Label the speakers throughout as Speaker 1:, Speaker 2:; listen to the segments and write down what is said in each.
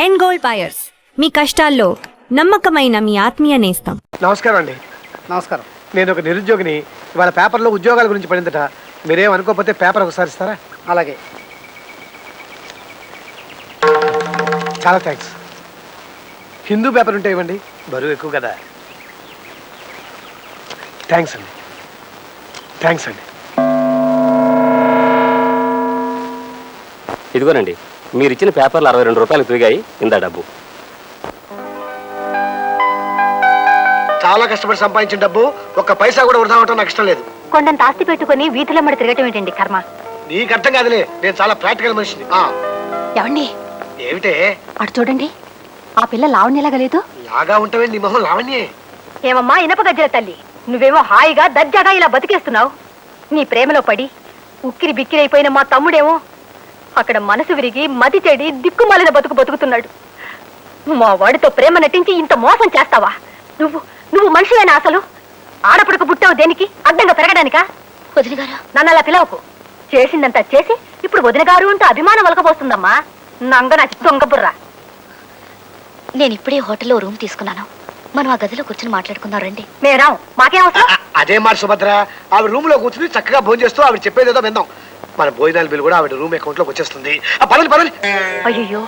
Speaker 1: End gold buyers, మీ కష్టాల్లో నమ్మకమైన మీ ఆత్మీయ నేస్తం.
Speaker 2: నమస్కారం అండి.
Speaker 3: నమస్కారం.
Speaker 2: నేను ఒక నిరుద్యోగిని. ఇవాళ పేపర్లో ఉద్యోగాల గురించి పడిందట. మీరేం అనుకోకపోతే పేపర్ ఒకసారి ఇస్తారా?
Speaker 3: అలాగే.
Speaker 2: చాలా థ్యాంక్స్. హిందూ పేపర్ ఉంటే ఇవ్వండి, బరువు ఎక్కువ కదా. థ్యాంక్స్ అండి. థ్యాంక్స్ అండి.
Speaker 4: ఇదిగోనండి, మీరు ఇచ్చిన పేపర్లు 62 రూపాయలు తిరిగాయి. ఇందా డబ్బు.
Speaker 2: చాలా కష్టపడి సంపాదించిన డబ్బు ఒక్క పైసా కూడా వృధా అవటం నాకు ఇష్టం లేదు.
Speaker 5: కొండంత ఆస్తి పెట్టుకుని వీధిలో మడి తిరగటం ఏంటండి కర్మ?
Speaker 2: నీకు అర్థం కాదులే, నేను చాలా ప్రాక్టికల్ మనిషిని.
Speaker 5: ఏమండి,
Speaker 2: ఏమిటే
Speaker 5: అటు చూడండి, ఆ పిల్ల లావణ్యలాగలేదు?
Speaker 2: లాగా ఉంటావే, నీ మొహం లావణ్యే.
Speaker 5: ఏమమ్మా ఇనప గజ్జల తల్లి, నువ్వేమో హాయిగా దర్జాగా ఇలా బతికేస్తున్నావు. నీ ప్రేమలో పడి ఉక్కిరి బిక్కిరైపోయిన మా తమ్ముడేమో అక్కడ మనసు విరిగి మతి చెడి దిక్కుమాలిన బతుకుతున్నాడు. మా వాడితో ప్రేమ నటించి ఇంత మోసం చేస్తావా? నువ్వు నువ్వు మనిషివేనా? అసలు ఆడపడక పుట్టావు దేనికి? అడ్డంగా పెరగడానికా? వదిన గారు, నన్ను అలా పిలవకు. చేసిందంతా చేసి ఇప్పుడు వదిన గారు అంటూ అభిమానం వలకపోస్తుందమ్మా. నంగనాచి దొంగబుర్రా.
Speaker 6: నేను ఇప్పుడే హోటల్లో రూమ్ తీసుకున్నాను. మనం ఆ గదిలో కూర్చొని మాట్లాడుకుందాం రండి.
Speaker 5: మేరాం, మాకేం అవసరం?
Speaker 2: అదే మాట సుభద్ర, ఆవిడ రూమ్ లో కూర్చుని చక్కగా భోజనం చేస్తూ ఆవిడ చెప్పేదేదో విందాం. మన భోజనాల బిల్ కూడా ఆవిడ రూమ్ అకౌంట్ లోకి వచ్చేస్తుంది. పదండి.
Speaker 5: అయ్యో,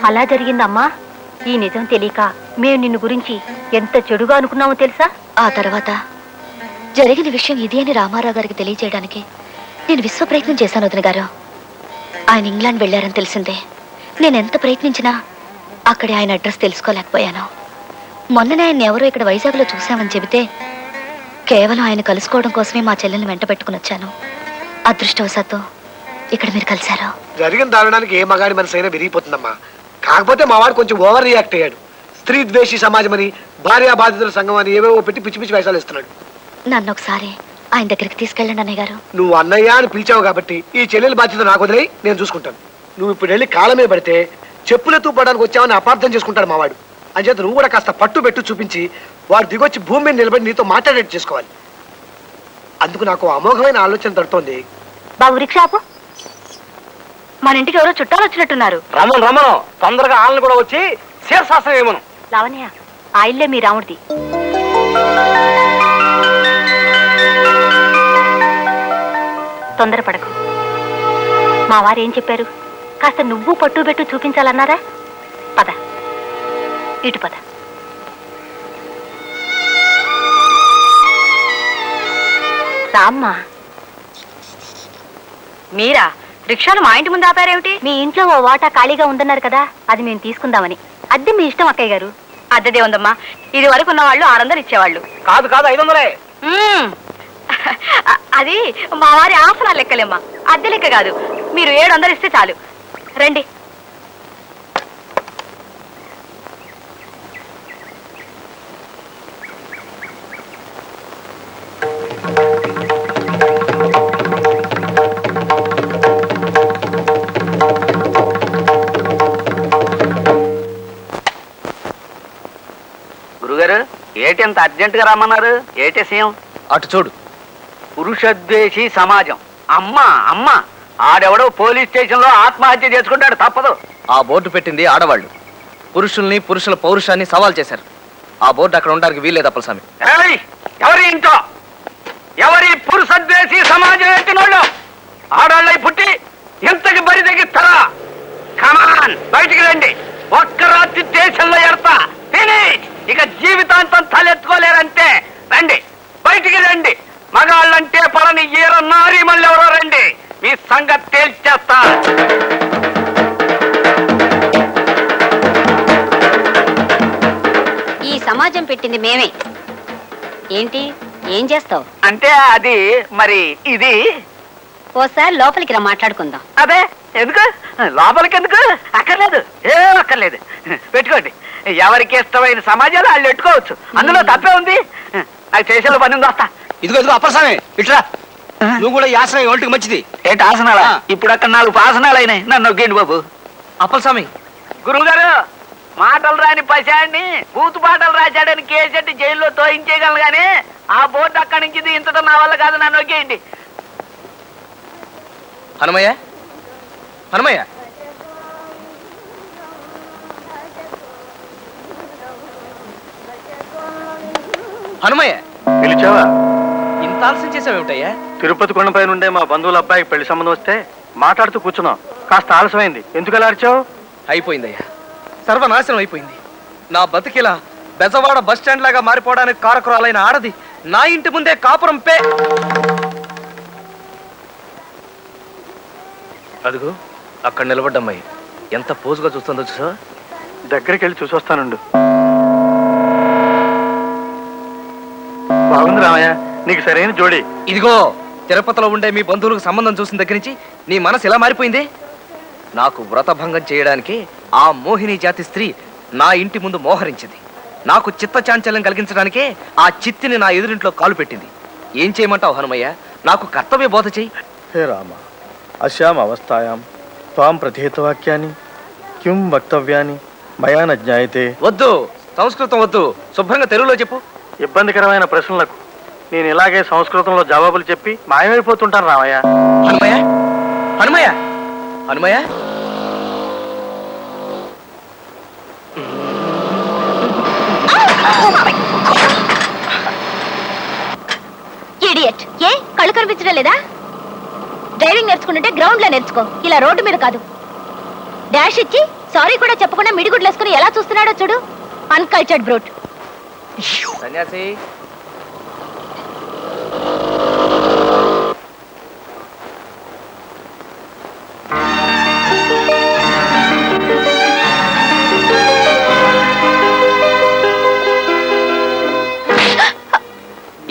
Speaker 5: అలా జరిగిందమ్మా. ఈ నిజం తెలియక మేము నిన్ను గురించి ఎంత చెడుగా అనుకున్నామో తెలుసా?
Speaker 6: ఆ తర్వాత జరిగిన విషయం ఇది అని రామారావు గారికి తెలియజేయడానికి నేను విశ్వ ప్రయత్నం చేశాను వదిన గారు. ఆయన ఇంగ్లాండ్ వెళ్ళారని తెలిసిందే. నేను ఎంత ప్రయత్నించినా అక్కడే ఆయన అడ్రస్ తెలుసుకోలేకపోయాను. మొన్ననే ఆయన ఎవరో ఇక్కడ వైజాగ్లో చూశామని చెబితే కేవలం ఆయన కలుసుకోవడం కోసమే మా చెల్లెల్ని వెంట పెట్టుకుని వచ్చాను. అదృష్టవశాత్తు ఇక్కడ మీరు కలిశారు.
Speaker 2: జరిగిన దారుణానికి ఏ మగాడి మనసు అయినా విరిగిపోతుందమ్మా. కాకపోతే మా వాడు కొంచెం ఓవర్ రియాక్ట్ అయ్యాడు. స్త్రీ ద్వేషి సమాజం అని, భార్యా బాధితుల సంఘం అని ఏవేవో పెట్టి పిచ్చి పిచ్చి వేషాలు ఇస్తున్నాడు.
Speaker 6: నన్ను ఒకసారి ఆయన దగ్గరికి తీసుకెళ్ళండి అన్నయ్య గారు.
Speaker 2: నువ్వు అన్నయ్య అని పిలిచావు కాబట్టి ఈ చెల్లెల బాధ్యత నాకు వదిలే, నేను చూసుకుంటాను. నువ్వు ఇప్పుడు వెళ్ళి కాళ్ళమే పడితే చెప్పులెత్తు పడడానికి వచ్చావని అపార్థం చేసుకుంటాడు మావాడు. అంచేత నువ్వు కూడా కాస్త పట్టు చూపించి వాడు దిగొచ్చి భూమి మీద నిలబడి నీతో మాట్లాడేట్టు చేసుకోవాలి. అందుకు నాకు అమోఘమైన ఆలోచన తడుతోంది.
Speaker 5: బాబు రిక్షాపు, మన ఇంటికి ఎవరో చుట్టాలు వచ్చినట్టున్నారు.
Speaker 4: రమణ తొందరగా ఆళ్ళని కూడా వచ్చి శీర్షాస్త్రం ఏమను.
Speaker 5: లావణ్య, ఆ ఇల్లే మీ రాముడిది. తొందరపడకు. మా వారు ఏం చెప్పారు? కాస్త నువ్వు పట్టు చూపించాలన్నారా? పద, ఇటు పద. రామ్మా. మీరా రిక్షాను మా ఇంటి ముందు ఆపారేమిటి? మీ ఇంట్లో ఓ వాటా ఖాళీగా ఉందన్నారు కదా, అది మేము తీసుకుందామని. అద్దె మీ ఇష్టం అక్కయ్య గారు. అద్దెదే ఉందమ్మా. ఇది వరకు ఉన్న వాళ్ళు 600 ఇచ్చేవాళ్ళు.
Speaker 4: కాదు 500.
Speaker 5: అది మా వారి ఆసనాలు లెక్కలేమ్మా, అద్దె లెక్క కాదు. మీరు 700 ఇస్తే చాలు. రండి.
Speaker 7: గురుగారు, ఏటి అంత అర్జెంట్ గా రమ్మన్నారు? ఏటి సీఎం?
Speaker 4: అటు చూడు.
Speaker 7: పురుషద్వేషి సమాజం. అమ్మ ఆడెవడో పోలీస్ స్టేషన్ లో ఆత్మహత్య చేసుకుంటాడు, తప్పదు.
Speaker 3: ఆ బోర్డు పెట్టింది ఆడవాళ్ళు. పురుషుల్ని, పురుషుల పౌరుషాన్ని సవాల్ చేశారు. ఆ బోర్డు అక్కడ ఉండడానికి వీల్లేదు అప్పలస్వామి.
Speaker 7: ఎవరి ఇంట్లో ఎవరి పురుషద్వేషి సమాజం ఎట్టినోళ్ళు ఆడాళ్ళై పుట్టి ఎంతకి బరి తెగిస్తారా? కమాన్, బయటికి రండి. ఒక్క రాత్రి దేశంలో ఎడతా ఫినిష్. ఇక జీవితాంతం తలెత్తుకోలేరంటే రండి, బయటికి రండి. మగాళ్ళంటే పలని ఏర నారీ మళ్ళీ ఎవరో రండి, మీ సంగతి తేల్చేస్తా.
Speaker 6: ఈ సమాజం పెట్టింది మేమే. ఏంటి, ఏం చేస్తావు?
Speaker 7: అంటే అది మరి ఇది
Speaker 6: ఓసారి లోపలికి రా, మాట్లాడుకుందాం.
Speaker 7: అదే ఎందుకు లోపలికి ఎందుకు? అక్కర్లేదు, ఏం అక్కర్లేదు. పెట్టుకోండి. ఎవరికి ఇష్టమైన సమాజాలు వాళ్ళు పెట్టుకోవచ్చు, అందులో తప్పే ఉంది. నాకు చేసేలో పని ఉంది, వస్తా.
Speaker 3: ఇదిగో అప్పలస్వామి, ఇట్రా. నువ్వు కూడా ఈ ఆసనం ఒంటికి మంచిది.
Speaker 7: ఏంటి ఆసనాలా? ఇప్పుడు అక్కడ 4 ఆసనాలు అయినాయి, నన్ను నొగ్గండి బాబు.
Speaker 3: అప్పలస్వామి,
Speaker 7: గురువు గారు, మాటలు రాని పశాన్ని బూతు పాటలు రాశాడని కేసెట్టి జైల్లో తోయించేయగలను గానీ ఆ బోర్డు అక్కడి నుంచి దించడం నా వల్ల కాదు, నన్ను నొగ్గేయండి.
Speaker 3: హనుమయ్య హనుమయ్య,
Speaker 7: పిలిచావా?
Speaker 3: ఇంత ఆలస్యం చేసావేమిటయ్యా?
Speaker 7: తిరుపతి కొండపై నుండే మా బంధువుల అబ్బాయికి పెళ్లి సంబంధం వస్తే మాట్లాడుతూ కూర్చున్నాం. కాస్త ఆలస్యమైంది. ఎందుకు అలా అరిచావు?
Speaker 3: అయిపోయిందయ్యా, సర్వనాశనం అయిపోయింది. నా బతికిలా బెజవాడ బస్ స్టాండ్ లాగా మారిపోవడానికి కారకురాలైన ఆడది నా ఇంటి ముందే కాపురం పే. అదిగో అక్కడ నిలబడ్డమ్మాయి ఎంత పోజుగా చూస్తుందో చూసా.
Speaker 7: దగ్గరికి వెళ్ళి చూసొస్తానుండు. బాగుంది రామయ్య, నీకు సరైన జోడి.
Speaker 3: ఇదిగో తిరుపతిలో ఉండే మీ బంధువులకు సంబంధం చూసిన దగ్గర నుంచి నీ మనసు ఎలా మారిపోయింది? నాకు వ్రతభంగం చేయడానికి ఆ మోహిని జాతి స్త్రీ నా ఇంటి ముందు మోహరించింది. నాకు చిత్త చాంచల్యం కలిగించడానికే ఆ చిత్తిని నా ఎదురింట్లో కాలు పెట్టింది. ఏం చేయమంటావు హనుమయ్య? నాకు కర్తవ్య బోధ చెయ్యి.
Speaker 8: హే రామ, అశ్యాం అవస్థాయాం త్వాం ప్రతిహితవాక్యాన్ని కిం వక్తవ్యాన్ని మయా న జ్ఞాయతే.
Speaker 3: వద్దు, సంస్కృతం వద్దు, శుభ్రంగా తెలుగులో చెప్పు.
Speaker 7: ఇబ్బందికరమైన ప్రశ్నలకు నేను ఇలాగే సంస్కృతంలో జవాబులు చెప్పి మాయమైపోతుంటాను రామయ్య.
Speaker 3: హనుమయ్య, హనుమయ్య, హనుమయ్య.
Speaker 6: ఇడియట్, ఏ కళ్ళు కనిపించడం లేదా? డ్రైవింగ్ నేర్చుకుంటుంటే గ్రౌండ్ లో నేర్చుకో, ఇలా రోడ్డు మీద కాదు. డాష్ ఇచ్చి సారీ కూడా చెప్పకుండా మిడిగుడ్లు వేసుకుని ఎలా చూస్తున్నాడో చూడు. Uncultured brute.
Speaker 3: సన్యాసి,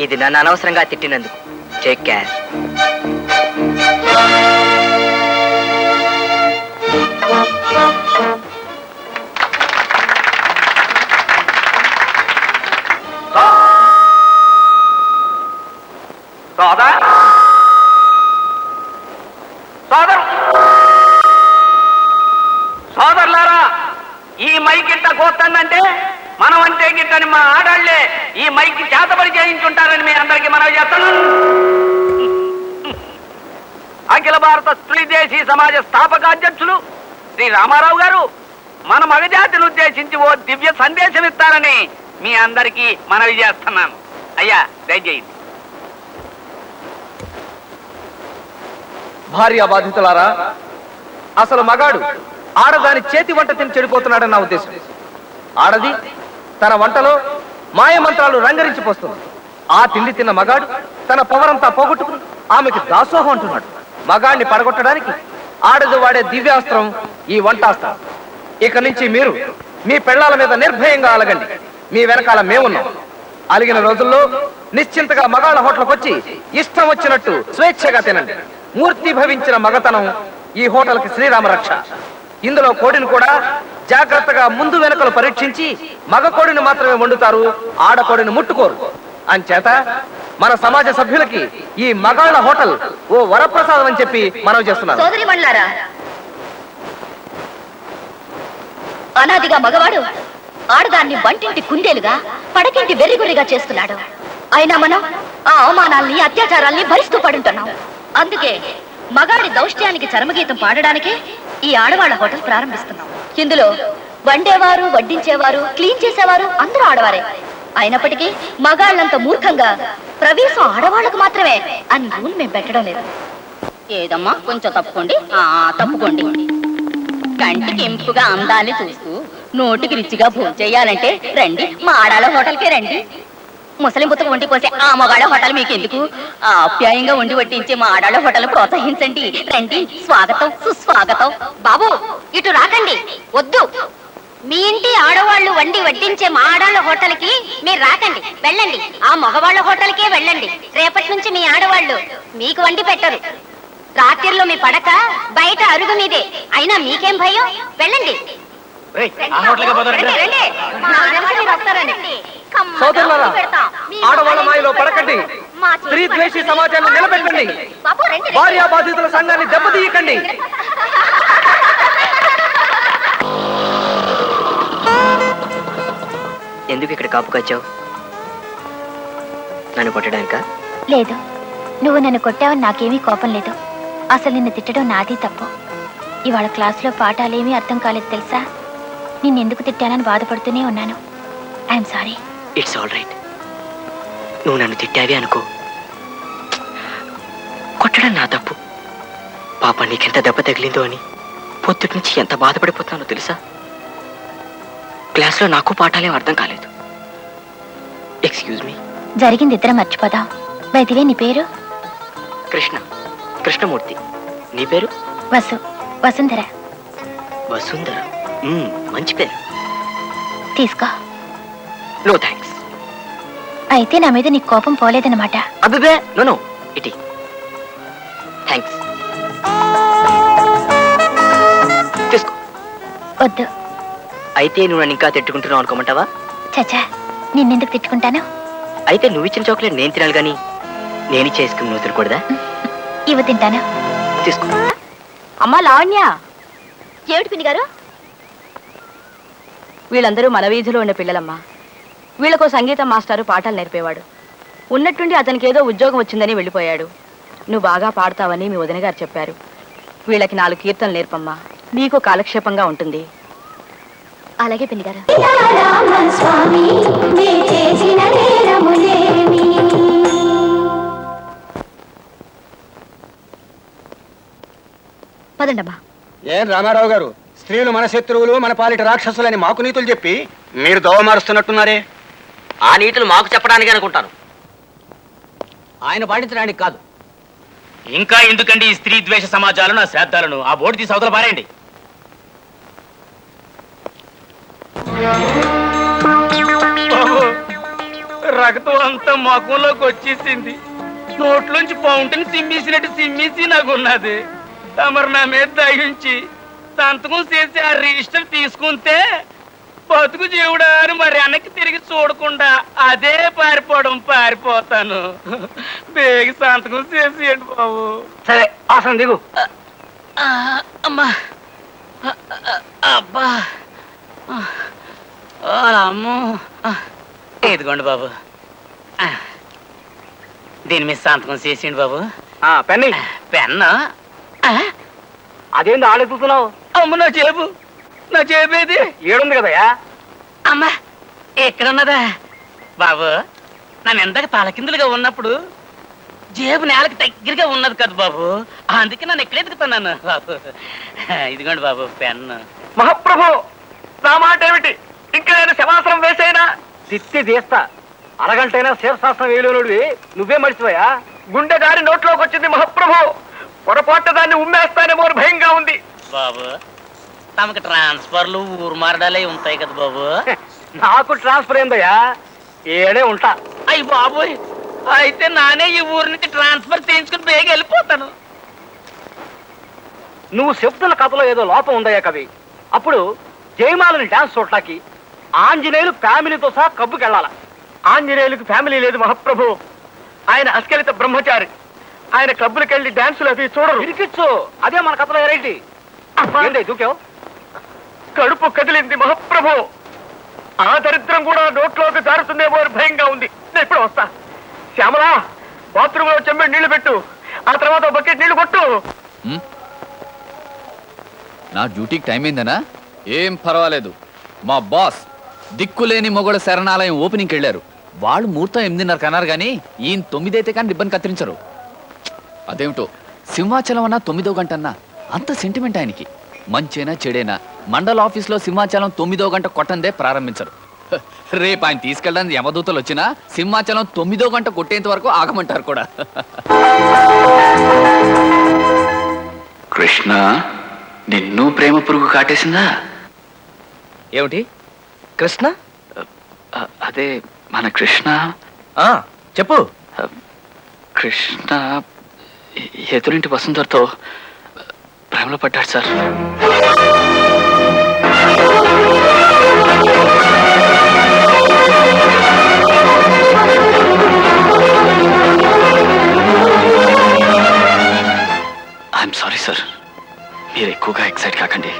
Speaker 9: ఇది నన్ను అనవసరంగా తిట్టినందుకు టేక్ కేర్.
Speaker 7: సోదరులారా, ఈ మైక్ ఇట్ట కోస్తుందంటే మనం అంటే గిట్టని మా ఆడాళ్లే ఈ మైక్ చేతబడి చేయించుంటారని మీ అందరికీ మనవి చేస్తున్నాను. అఖిల భారత స్త్రీ దేశీ సమాజ స్థాపకాధ్యక్షులు శ్రీ రామారావు గారు మన మగజాతిని ఉద్దేశించి ఓ దివ్య సందేశం ఇస్తారని మీ అందరికీ మనవి చేస్తున్నాను. అయ్యా దయచేయండి.
Speaker 3: భార్య బాధితులారా, అసలు మగాడు ఆడదాని చేతి వంట తిని చెడిపోతున్నాడని నా ఉద్దేశం. ఆడది తన వంటలో మాయమంత్రాలు రంగరించిపోస్తుంది. ఆ తిండి తిన్న మగాడు తన పవరంతా పోగొట్టుకుని ఆమెకి దాసోహం అంటున్నాడు. మగాడిని పడగొట్టడానికి ఆడది వాడే దివ్యాస్త్రం ఈ వంటాస్త్రం. ఇక నుంచి మీరు మీ పెళ్లాల మీద నిర్భయంగా అలగండి. మీ వెనకాల మేమున్నాం. అలిగిన రోజుల్లో నిశ్చింతగా మగాళ్ళ హోటల్కి వచ్చి ఇష్టం వచ్చినట్టు స్వేచ్ఛగా తినండి. మూర్తి భవించిన మగతనం ఈ హోటల్కి శ్రీరామ రక్ష. ఇందులో కోడిని కూడా జాగ్రత్తగా ముందు వెనకలు పరీక్షించి మగ కోడిని మాత్రమే వండుతారు, ఆడకోడిని ముట్టుకోరు. అంచేత మన సమాజ సభ్యులకి ఈ మగాళ్ళ హోటల్ ఓ వరప్రసాదం అని చెప్పి మనం చేస్తున్నాం.
Speaker 6: సోదరి మండలారా, అనాదిగా మగవాడు ఆడదాన్ని వంటింటి కుందేలుగా పడకింటి వెర్రిగుర్రిగా చేస్తున్నాడు. అయినా మనం ఆ అవమానాల్ని అత్యాచారాల్ని భరిస్తూ పడుంటున్నాం. అందుకే మగాడి దౌష్ట్యానికి చరమగీతం పాడడానికే ఈ ఆడవాళ్ల హోటల్ ప్రారంభిస్తున్నాం. ఇందులో వండేవారు, వడ్డించేవారు, క్లీన్ చేసేవారు అందరూ ఆడవారే. అయినప్పటికీ మగాళ్ళంత మూర్ఖంగా ప్రవేశం ఆడవాళ్లకు మాత్రమే అని రూల్ మేము పెట్టడం లేదు.
Speaker 10: ఏదమ్మా కొంచెం తప్పుకోండి, తప్పుకోండి. కంటికి ఎంపుగా అందాన్ని చూస్తూ నోటికి రుచిగా భోజనం చేయాలంటే రండి, మా ఆడాళ్ళ హోటల్కే రండి. ముసలి బుత్తకు వండి పోసే ఆ మగాళ్ళ హోటల్ మీకు ఎందుకు? ఆప్యాయంగా వండి వడ్డించే మా ఆడాళ్ళ హోటల్ ప్రోత్సహించండి. రండి, స్వాగతం సుస్వాగతం.
Speaker 5: బాబు ఇటు రాకండి, వద్దు. మీ ఇంటి ఆడవాళ్లు వండి వడ్డించే మా ఆడవాళ్ళ హోటల్కి మీరు రాకండి, వెళ్ళండి. ఆ మగవాళ్ళ హోటల్కే వెళ్ళండి. రేపటి నుంచి మీ ఆడవాళ్లు మీకు వండి పెట్టరు. రాత్రిలో మీ పడక బయట అరుగు మీదే. అయినా మీకేం భయం? వెళ్ళండి.
Speaker 3: సోదరులారా, ఆడవాళ్ళ మాయలో పడకండి. స్త్రీ ద్వేషి సమాజాన్ని నిలబెట్టండి. భార్యా బాధితుల సంఘాన్ని దెబ్బతీయకండి.
Speaker 9: ఎందుకు ఇక్కడ కాపు కాచావు? నన్ను కొట్టడానికా?
Speaker 6: లేదు, నువ్వు నన్ను కొట్టావని నాకేమీ కోపం లేదు. అసలు నిన్ను తిట్టడం నాది తప్పు. ఇవాళ క్లాసులో పాఠాలేమీ అర్థం కాలేదు తెలుసా? నిన్నెందుకు తిట్టానని బాధపడుతూనే ఉన్నాను. I'm sorry.
Speaker 9: It's all right. నువ్వు నన్ను తిట్టావి అనుకో, కొట్టడం నా తప్పు. పాప నీకెంత దెబ్బ తగిలిందో అని పొద్దుటి నుంచి ఎంత బాధపడిపోతున్నానో తెలుసా? క్లాస్లో నాకు పాఠాలేం అర్థం కాలేదు. Excuse me.
Speaker 6: జరిగింది ఇద్దరం మర్చిపోదాం. బయటివే నీ పేరు?
Speaker 9: కృష్ణ, కృష్ణమూర్తి. నీ పేరు?
Speaker 6: వసుంధర.
Speaker 9: వసుంధర, మంచి పేరు.
Speaker 6: తీసుకో.
Speaker 9: No thanks.
Speaker 6: అయితే నా మీద నీకు కోపం పోలేదన్నమాట.
Speaker 9: అబ్బే నో నో, ఇటీ. థ్యాంక్స్. తీసుకో.
Speaker 6: వద్దు.
Speaker 9: అయితే నువ్వు నన్ను ఇంకా తిట్టుకుంటున్నావు అనుకోమంటావా?
Speaker 6: చచ్చా, నిన్నెందుకు తిట్టుకుంటాను?
Speaker 9: అయితే నువ్వు ఇచ్చిన చాక్లెట్ నేను తినాలి కానీ నేను చేసుకుని నువ్వు తినకూడదా?
Speaker 6: ఇవ్వ, తింటాను.
Speaker 9: తీసుకో.
Speaker 5: అమ్మా లావణ్య,
Speaker 6: ఏమిటి పిన్ని గారు?
Speaker 5: వీళ్ళందరూ మన వీధిలో ఉన్న పిల్లలమ్మా. వీళ్ళకో సంగీతం మాస్టారు పాఠాలు నేర్పేవాడు. ఉన్నట్టుండి అతనికి ఏదో ఉద్యోగం వచ్చిందని వెళ్ళిపోయాడు. నువ్వు బాగా పాడతావని మీ వదిన గారు చెప్పారు. వీళ్ళకి 4 కీర్తనలు నేర్పమ్మా, నీకు కాలక్షేపంగా ఉంటుంది.
Speaker 6: అలాగే పిన్ని గారు. పదండమ్మా.
Speaker 7: ఏం రామారావు గారు, స్త్రీలు మన శత్రువులు, మన పాలిట రాక్షసులని మాకు నీతులు చెప్పి మీరు దోవ మారుస్తున్నట్టున్నారే.
Speaker 9: ఆ నీతులు మాకు చెప్పడానికి అనుకుంటాను,
Speaker 3: ఆయన పాటించడానికి కాదు.
Speaker 4: ఇంకా ఎందుకండి ఈ స్త్రీ ద్వేష సమాజాలను, నా శ్రాద్ధాలను? ఆ బోర్డు తీసి అవతల పారేయండి. రక్తం అంతా ముఖంలోకి వచ్చేసింది. నోట్లోంచి పౌంటని సిమ్మేసినట్టు సిమ్మేసి నాకున్నది. తమరు నా మీద దయించి సంతకం చేసి ఆ రిజిస్టర్ తీసుకుంటే బతుకు జీవుడా అని మరి వెనక్కి తిరిగి చూడకుండా అదే పారిపోతాను. బేగి సంతకం చేసేయండి బాబు.
Speaker 7: సరే, ఆసనం దిగు.
Speaker 4: అమ్మా, అబ్బా, అమ్మో. ఇదిగోండి బాబు, దీని మీద సంతకం చేసేయండి బాబు.
Speaker 7: పెన్ని
Speaker 4: పెన్ను?
Speaker 7: అదేంది ఆలోచిస్తున్నావు?
Speaker 4: అమ్మ, నా చేపేది
Speaker 7: ఏడుంది కదయా.
Speaker 4: అమ్మా, ఎక్కడున్నదా బాబు? నన్ను ఎంతగా తలకిందులుగా ఉన్నప్పుడు జేబు నేలకి దగ్గరగా ఉన్నది కదా బాబు, అందుకే నన్ను ఎక్కడ ఎదుగుతున్నాను బాబు. ఇదిగోండి బాబు పెన్ను.
Speaker 7: మహాప్రభు, నా మాట ఏమిటి? ఇంకా నేను శవాసనం వేసేనా? తిత్తి తీస్తా. అరగంటైనా శీర్షాసనం వేయలేనుడివి నువ్వే మర్చిపోయా? గుండె దారి నోట్లోకి వచ్చింది మహాప్రభు. పొరపాటు దాన్ని ఉమ్మేస్తానేమో అని భయంగా ఉంది.
Speaker 4: బాబు, తమకు ట్రాన్స్ఫర్లు ఊరు మారడాలే ఉంటాయి కదా బాబు.
Speaker 7: నాకు ట్రాన్స్ఫర్ అయిందయ్యా, ఏడే ఉంటా.
Speaker 4: అయ్యి బాబోయ్, అయితే నానే ఈ ఊరి నుంచి ట్రాన్స్ఫర్ చేయించుకుని బేగ వెళ్ళిపోతాను.
Speaker 7: నువ్వు చెప్తున్న కథలో ఏదో లోపం ఉందయ్యా కవి. అప్పుడు జయమాలని డాన్స్ చూడటానికి ఆంజనేయులు ఫ్యామిలీతో సహా కబ్బుకెళ్ళాల. ఆంజనేయులకు ఫ్యామిలీ లేదు మహాప్రభు. ఆయన అస్కలిత బ్రహ్మచారి. ఆయన క్లబ్బులకెళ్ళి డాన్సులు అవి చూడరు. ఇరికిచ్చు, అదే మన కథలో వెరైటీ. ఏంటి దూకావు? కడుపు కదిలింది మహాప్రభు. ఆ దరిద్రం కూడా నోట్లోకి జారుతుందేమో అని భయంగా ఉంది. నేను ఇప్పుడు వస్తా. శ్యామలా, బాత్రూంలో చెమ్మెడు నీళ్లు పెట్టు, ఆ తర్వాత బకెట్ నీళ్లు కొట్టు.
Speaker 11: నా డ్యూటీకి టైం అయిందనా? ఏం పర్వాలేదు. మా బాస్ దిక్కులేని మొగడ శరణాలయం ఓపెనింగ్కి వెళ్ళారు. వాళ్ళు ముహూర్తం 8:30 అన్నారు కానీ ఈయన 9 అయితే కానీ రిబ్బన్ కత్తిరించరు. అదేమిటో సింహాచలం అన్నా 9వ గంట అన్నా అంత సెంటిమెంట్ ఆయనకి. మంచైనా చెడైనా మండల ఆఫీస్లో సింహాచలం 9వ గంట కొట్టందే ప్రారంభించరు. రేపు ఆయన తీసుకెళ్ళడానికి యమదూతలు వచ్చినా సింహాచలం 9వ గంట కొట్టేంత వరకు ఆగమంటారు కూడా.
Speaker 12: కృష్ణ, నిన్ను ప్రేమ పురుగు కాటేసిందా?
Speaker 3: ఏమిటి కృష్ణ?
Speaker 12: అదే మన కృష్ణ.
Speaker 3: చెప్పు.
Speaker 12: కృష్ణ ఎదురింటి వసుంధరతో ప్రేమలో పడ్డాడు సార్. ఐఎమ్ సారీ సార్, మీరు ఎక్కువగా ఎక్సైట్ కాకండి.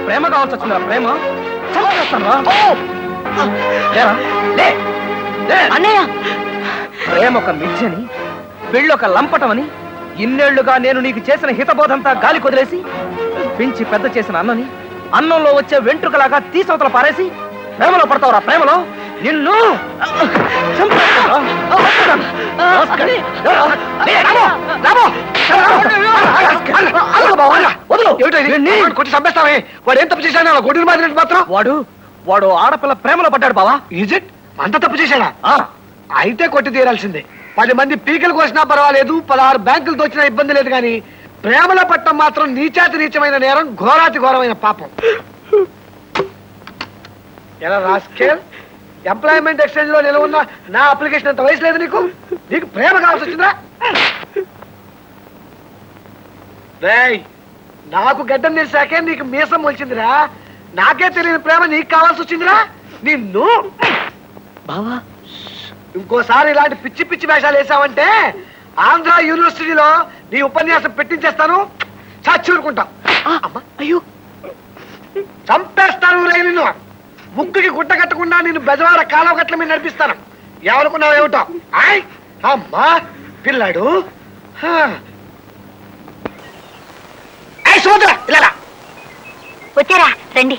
Speaker 3: ప్రేమ కావాల్సి వచ్చిందా? ప్రేమ చంపేస్తానురా. లేరా? లే. లే.
Speaker 6: అన్నయ్య
Speaker 3: ప్రేమ ఒక మిథ్యని, పెళ్ళొక లంపటమని ఇన్నేళ్లుగా నేను నీకు చేసిన హితబోధంతా గాలి కొదిలేసి పెంచి పెద్ద చేసిన అన్నని అన్నంలో వచ్చే వెంట్రుకలాగా తీసవతల పారేసి ప్రేమలో పడతావురా. ప్రేమలో నిన్ను చంపేస్తానురా.
Speaker 2: కొట్టి చంపేస్తావే. వాడు ఏం తప్పు చేశాడు? అలా గొడ్డుని మాదిరి మాత్రం
Speaker 3: వాడు ఆడపిల్ల ప్రేమలో పడ్డాడు బావా.
Speaker 2: Is it? అంత తప్పు చేశాడా? అయితే కొట్టి తీరాల్సిందే. 10 మంది పీకలు కోసినా పర్వాలేదు, 16 బ్యాంకులు దోచినా ఇబ్బంది లేదు, కానీ ప్రేమలో పట్టడం మాత్రం నీచాతి నీచమైన నేరం, ఘోరాతి ఘోరమైన పాపం. ఎలా రాస్కేల్, ఎంప్లాయ్మెంట్ ఎక్స్చేంజ్ లో నిలవున్న నా అప్లికేషన్ అంత వయసు లేదు నీకు? నీకు ప్రేమ కావాల్సి వచ్చిందా? రేయ్, నాకు గడ్డం తెలిసాకే నీకు మీసం మొలిచిందిరా. నాకే తెలియని ప్రేమ నీకు కావాల్సి వచ్చిందిరా. నిన్ను
Speaker 3: బావా
Speaker 2: ఇంకోసారి ఇలాంటి పిచ్చి పిచ్చి వేషాలు వేసావంటే ఆంధ్ర యూనివర్సిటీలో నీ ఉపన్యాసం పెట్టించేస్తాను. చచ్చి ఊరుకుంటా.
Speaker 3: అయ్యో,
Speaker 2: చంపేస్తాను రే నిన్ను. ముక్కుకి గుట్ట కట్టకుండా నేను బెజవాడ కాలువ గట్ల మీద నడిపిస్తాను. ఎవరుకున్నావు ఏమిటో? ఆయ్ అమ్మా పిల్లాడు. ఇలా
Speaker 5: వచ్చారా? రండి.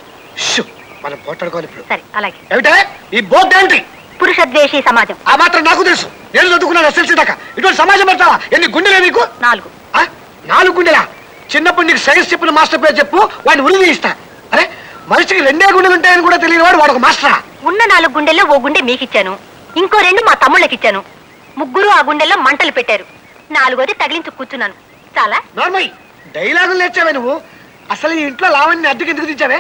Speaker 2: మనం పోట్లాడుకోవాలి ఇప్పుడు.
Speaker 5: సరే అలాగే.
Speaker 2: ఏమిటే ఈ బోర్డు ఏంటి?
Speaker 5: పురుషద్వేషి సమాజం.
Speaker 2: ఆ మాత్రం నాకు తెలుసు. నేను చదువుకున్నాను ఎస్ఎల్సీ దాకా. ఇటువంటి సమాజం పెడతావా? ఎన్ని గుండెలే నీకు?
Speaker 5: 4.
Speaker 2: 4 గుండెలా? చిన్నప్పుడు నీకు సైన్స్ చెప్పిన మాస్టర్ పేరు చెప్పు, వాడిని ఉరి తీయిస్తా. అరే, మనిషికి 2 గుండెలు ఉంటాయని కూడా తెలియని వాడు ఒక మాస్టరా?
Speaker 5: ఉన్న 4 గుండెల్లో ఓ గుండె మీకిచ్చాను, ఇంకో 2 మా తమ్ముళ్ళకిచ్చాను. 3 ఆ గుండెల్లో మంటలు పెట్టారు. 4వది తగిలించు కూర్చున్నాను. చాలా
Speaker 2: నార్మల్ డైలాగులు నేర్చావే నువ్వు. అసలు ఈ ఇంట్లో లావణ్ణి అద్దెకి ఎందుకు తెచ్చావే?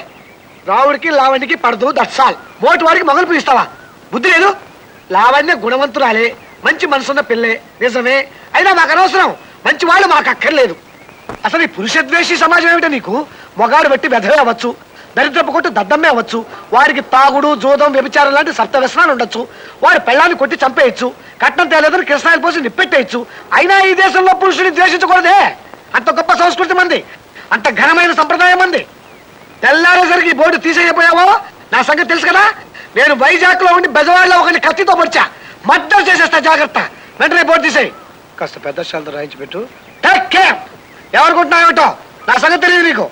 Speaker 2: రావుడికి లావణ్యకి పడదు, దట్స్ ఆల్. మోటి వాడికి మొగలు పిలుస్తావా? బుద్ధి లేదు. లావణ్య గుణవంతురాలే, మంచి మనసున్న పిల్లే, నిజమే. అయినా మాకు అనవసరం. మంచి వాళ్ళు మాకు అక్కర్లేదు. అసలు ఈ పురుషద్వేషి సమాజం ఏమిటో నీకు? మొగాడు బట్టి వెధవే అవ్వచ్చు, దరిద్రపు కొట్టు దద్దమ్మే అవ్వచ్చు, వాడికి తాగుడు జోదం వ్యభిచారం లాంటి సప్త వ్యసనాలు ఉండొచ్చు, వాడి పెళ్ళాన్ని కొట్టి చంపేయచ్చు, కట్నం తేలేదని కృష్ణాయిలు పోసి నిప్పెట్టేయచ్చు. అయినా ఈ దేశంలో పురుషుని ద్వేషించకూడదే. అంత గొప్ప సంస్కృతి మంది, అంత ఘనమైన సంప్రదాయం మంది. తెల్లారేసరికి బోర్డు తీసేయపోయావో నా సంగతి తెలుసు కదా. నేను వైజాగ్ లో ఉండి బెజవాడలో ఒకరిని కత్తితో పొడిచా. మద్దతు చేసేస్తా, జాగ్రత్త. వెంటనే బోర్డు తీసేయి. కాస్త పెద్ద శాలతో రాయించి పెట్టు. Take care. ఎవరుకుంటున్నావు ఏమిటో నా సంగతి తెలియదు నీకు.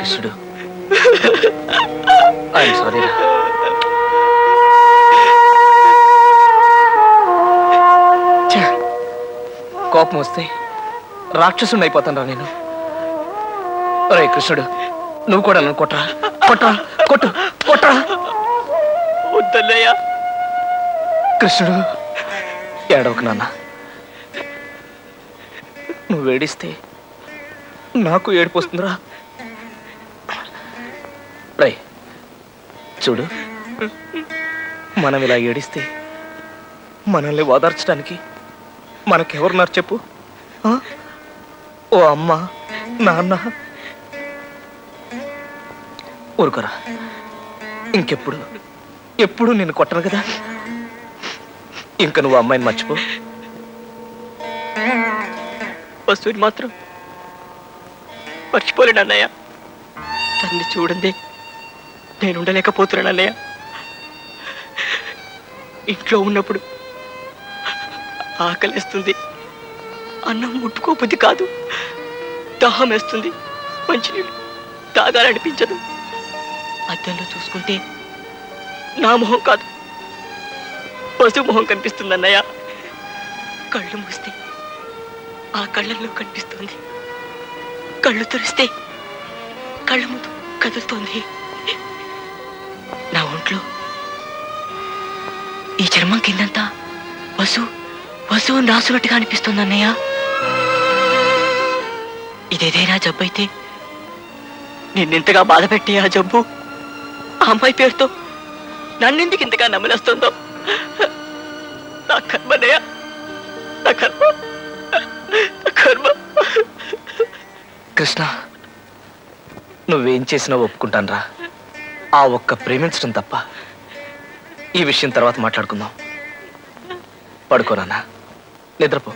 Speaker 3: కృష్ణుడు, ఐఎమ్ సారీ రా. కోపం వస్తే రాక్షసుని అయిపోతాను రా నేను. ఒరే కృష్ణుడు, నువ్వు కూడా నన్ను కొట్టరా, కొట్టరా, కొట్టు, కొట్టరా.
Speaker 4: వద్దన్నయ్యా.
Speaker 3: కృష్ణుడు, ఏడవకు నాన్న. నువ్వు ఏడిస్తే నాకు ఏడుపు వస్తుందిరా. రై చూడు, మనం ఇలా ఏడిస్తే మనల్ని ఓదార్చడానికి మనకెవరున్నారు చెప్పు? ఓ అమ్మ, నాన్న. ఊరుకోరా. ఎప్పుడు నేను కొట్టను కదా. ఇంకా నువ్వు అమ్మాయిని మర్చిపో.
Speaker 9: వస్తువుని మాత్రం మర్చిపోలేడు అన్నయ్య. తన్ని చూడండి నేను ఉండలేకపోతున్నాను అన్నయ్య. ఇంట్లో ఉన్నప్పుడు ఆకలిస్తుంది, అన్నం ముట్టుకోబుద్ధి కాదు, దాహం వేస్తుంది, మంచినీళ్ళు తాగాలనిపించదు. అద్దంలో చూసుకుంటే నా మొహం కాదు, పశువు మొహం కనిపిస్తుంది అన్నయ్య. కళ్ళు మూస్తే ఆ కళ్ళల్లో కనిపిస్తుంది, కళ్ళు తెరిస్తే కళ్ళ ముందు కదులుతోంది. నా ఒంట్లో ఈ చర్మం కిందంతా వసువు రాసునట్టుగా అనిపిస్తుంది అన్నయ్య. ఇదేదైనా జబ్బు అయితే నిన్నెంతగా బాధ పెట్టే ఆ జబ్బు ఆ అమ్మాయి పేరుతో నన్నెందుకు ఇంతగా నమ్మలేస్తుందో. నా కర్మ అన్నయ్య, నా కర్మ.
Speaker 3: కృష్ణ నువ్వేం చేసినా ఒప్పుకుంటానురా. ఆ ఒక్క ప్రేమించడం తప్ప. ఈ విషయం తర్వాత మాట్లాడుకుందాం. పడుకోనన్నా, నిద్రపో.